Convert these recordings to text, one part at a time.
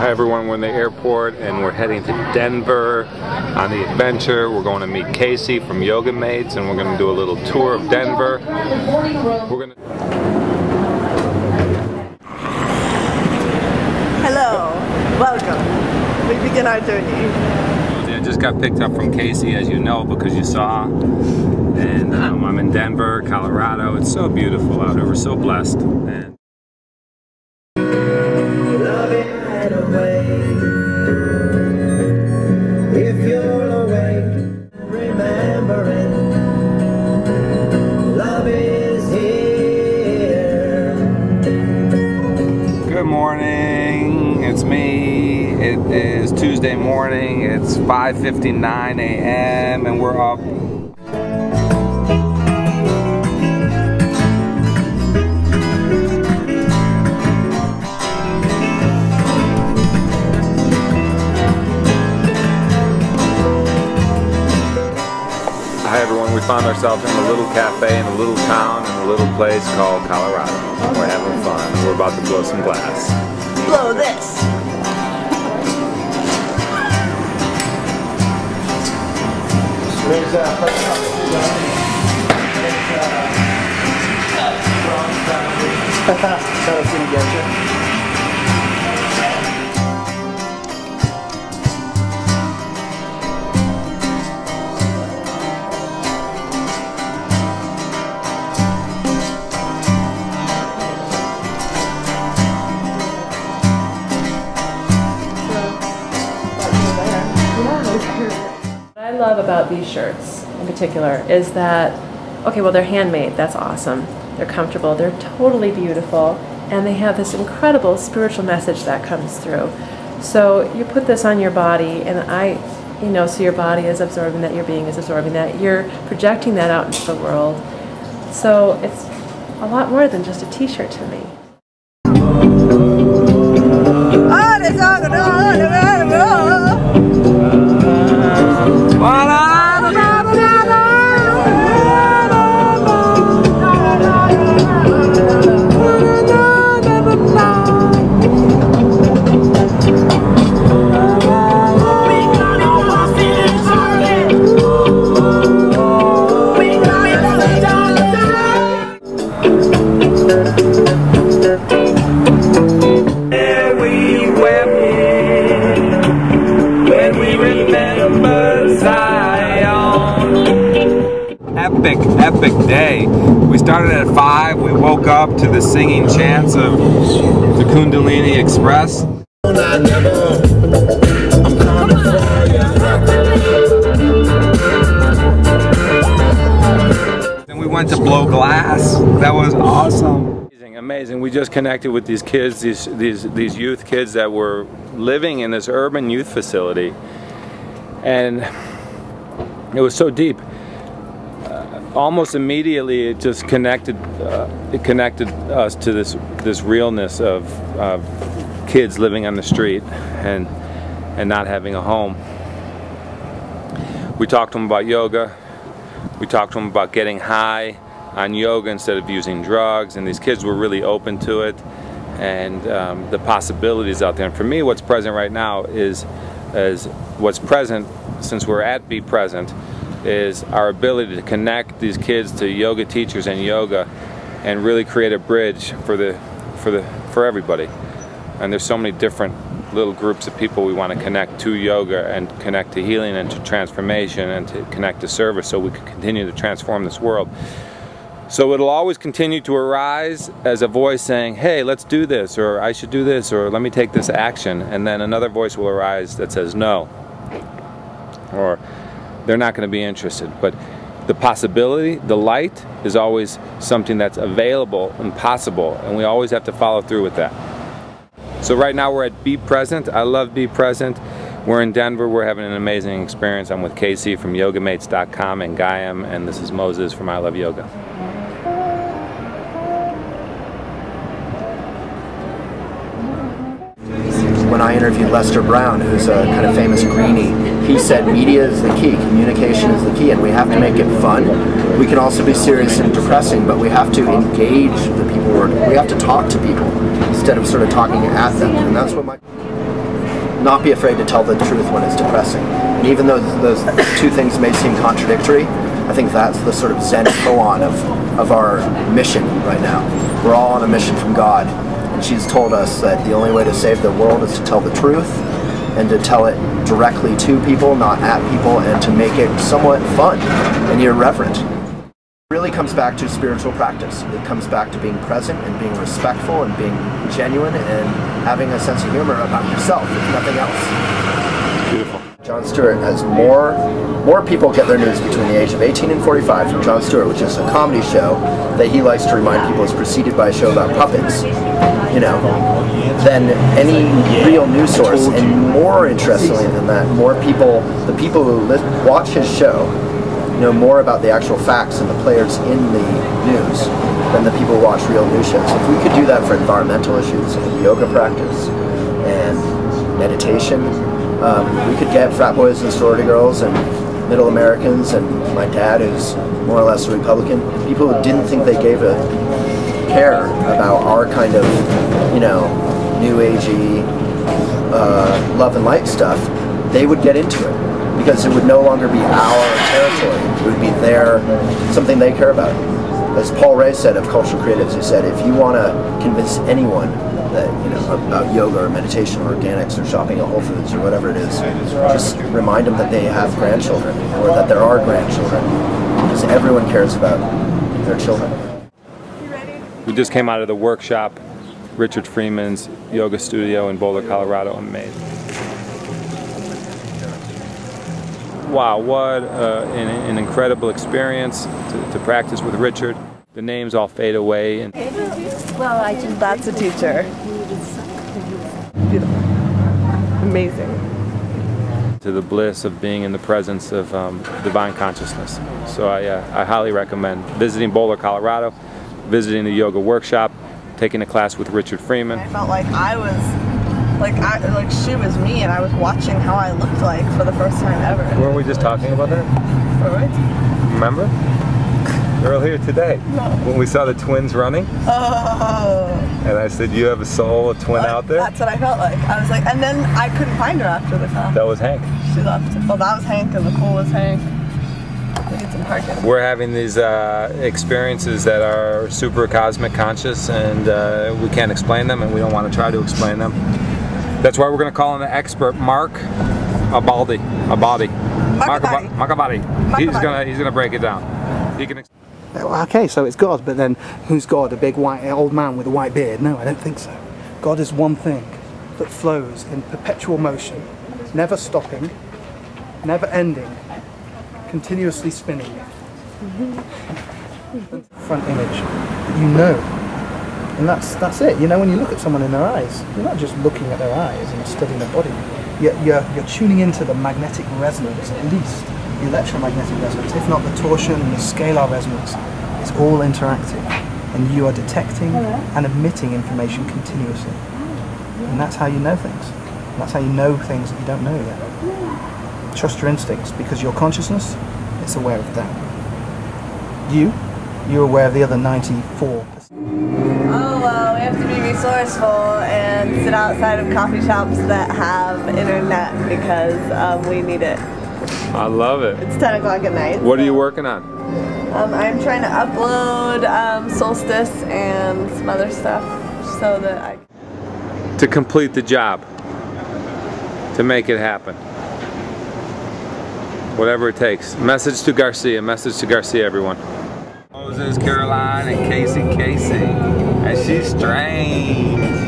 Hi everyone, we're in the airport and we're heading to Denver on the adventure. We're going to meet Kasey from Yogamates and we're going to do a little tour of Denver. Hello, welcome. We begin our journey. I just got picked up from Kasey, as you know, because you saw. And I'm in Denver, Colorado. It's so beautiful out here. We're so blessed. And if you're awake, remembering, love is here. good morning, it's me. It is Tuesday morning. It's 5:59 a.m. and we're up. Hi everyone, we found ourselves in a little cafe in a little town in a little place called Colorado. We're having fun. We're about to blow some glass. Blow this. That's gonna get you. What I love about these shirts in particular is that, okay, well, they're handmade, that's awesome. They're comfortable, they're totally beautiful, and they have this incredible spiritual message that comes through. So you put this on your body, and so your body is absorbing that, your being is absorbing that, you're projecting that out into the world. So it's a lot more than just a t-shirt to me. Epic day. We started at 5. We woke up to the singing chants of the Kundalini Express. Then we went to blow glass. That was awesome. Amazing. We just connected with these kids, these youth kids that were living in this urban youth facility, and it was so deep. Almost immediately, it just connected. It connected us to this realness of kids living on the street and not having a home. We talked to them about yoga. We talked to them about getting high on yoga instead of using drugs, and these kids were really open to it and the possibilities out there. And for me, what's present right now is what's present since we're at Be Present is our ability to connect these kids to yoga teachers and yoga and really create a bridge for everybody. And there's so many different little groups of people we want to connect to yoga and connect to healing and to transformation and to connect to service so we can continue to transform this world. So it'll always continue to arise as a voice saying, hey, let's do this, or I should do this, or let me take this action. And then another voice will arise that says no, or they're not going to be interested. But the possibility, the light, is always something that's available and possible, and we always have to follow through with that. So right now we're at Be Present. I love Be Present. We're in Denver. We're having an amazing experience. I'm with Kasey from Yogamates.com and Gaiam, and this is Moses from I Love Yoga. When I interviewed Lester Brown, who's a kind of famous greenie, he said media is the key, communication is the key, and we have to make it fun. We can also be serious and depressing, but we have to engage the people. We have to talk to people instead of sort of talking at them, and that's what my... not be afraid to tell the truth when it's depressing. And even though those two things may seem contradictory, I think that's the sort of Zen koan of our mission right now. We're all on a mission from God, and she's told us that the only way to save the world is to tell the truth, and to tell it directly to people, not at people, and to make it somewhat fun and irreverent. It really comes back to spiritual practice. It comes back to being present and being respectful and being genuine and having a sense of humor about yourself, if nothing else. Beautiful. Jon Stewart has more people get their news between the age of 18 and 45 from Jon Stewart, which is a comedy show that he likes to remind people is preceded by a show about puppets, you know, than any real news source. And more interestingly than that, the people who watch his show know more about the actual facts and the players in the news than the people who watch real news shows. If we could do that for environmental issues and yoga practice and meditation, we could get frat boys and sorority girls and middle Americans and my dad, who's more or less a Republican, people who didn't think they gave a care about our kind of, you know, new agey love and light stuff, they would get into it. Because it would no longer be our territory. It would be something they care about. As Paul Ray said of Cultural Creatives, he said, if you want to convince anyone that, you know, about yoga or meditation or organics or shopping at Whole Foods or whatever it is, just remind them that they have grandchildren or that there are grandchildren. Because everyone cares about their children. We just came out of the workshop, Richard Freeman's yoga studio in Boulder, Colorado, in May. Wow, what an incredible experience to practice with Richard. The names all fade away. And Well, that's a teacher. Beautiful. Amazing. To the bliss of being in the presence of divine consciousness. So I highly recommend visiting Boulder, Colorado, visiting the yoga workshop, taking a class with Richard Freeman. I felt like I was, like she was me, and I was watching how I looked like for the first time ever. Weren't we just talking about that? Right? Remember? Earlier today, No. when we saw the twins running, Oh. and I said, you have a soul, a twin out there? That's what I felt like. I was like, and then I couldn't find her after the class. That was Hank. She left. Well, that was Hank, and the cool was Hank. We need some parking. We're having these experiences that are super cosmic conscious, and we can't explain them, and we don't want to try to explain them. That's why we're going to call in the expert, Mark Abadi. He's gonna break it down. He can. Okay, so it's God, but then who's God? A big white old man with a white beard? No, I don't think so. God is one thing that flows in perpetual motion, never stopping, never ending, continuously spinning. Front image that you know, and that's it. You know, when you look at someone in their eyes, you're not just looking at their eyes and studying their body. You're tuning into the magnetic resonance, at least the electromagnetic resonance, if not the torsion and the scalar resonance. It's all interactive, and you are detecting and emitting information continuously. And that's how you know things. And that's how you know things that you don't know yet. Trust your instincts, because your consciousness is aware of that. You're aware of the other 94%. Oh, well, we have to be resourceful and sit outside of coffee shops that have internet because we need it. I love it. It's 10 o'clock at night. What are you working on? I'm trying to upload Solstice and some other stuff so that I... To complete the job. To make it happen. Whatever it takes. Message to Garcia, everyone. Moses, Caroline, and Kasey. And she's strange.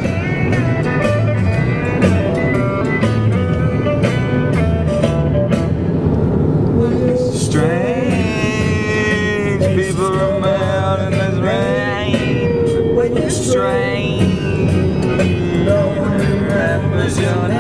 Strange people around in this rain. Strange. No one remembers your name.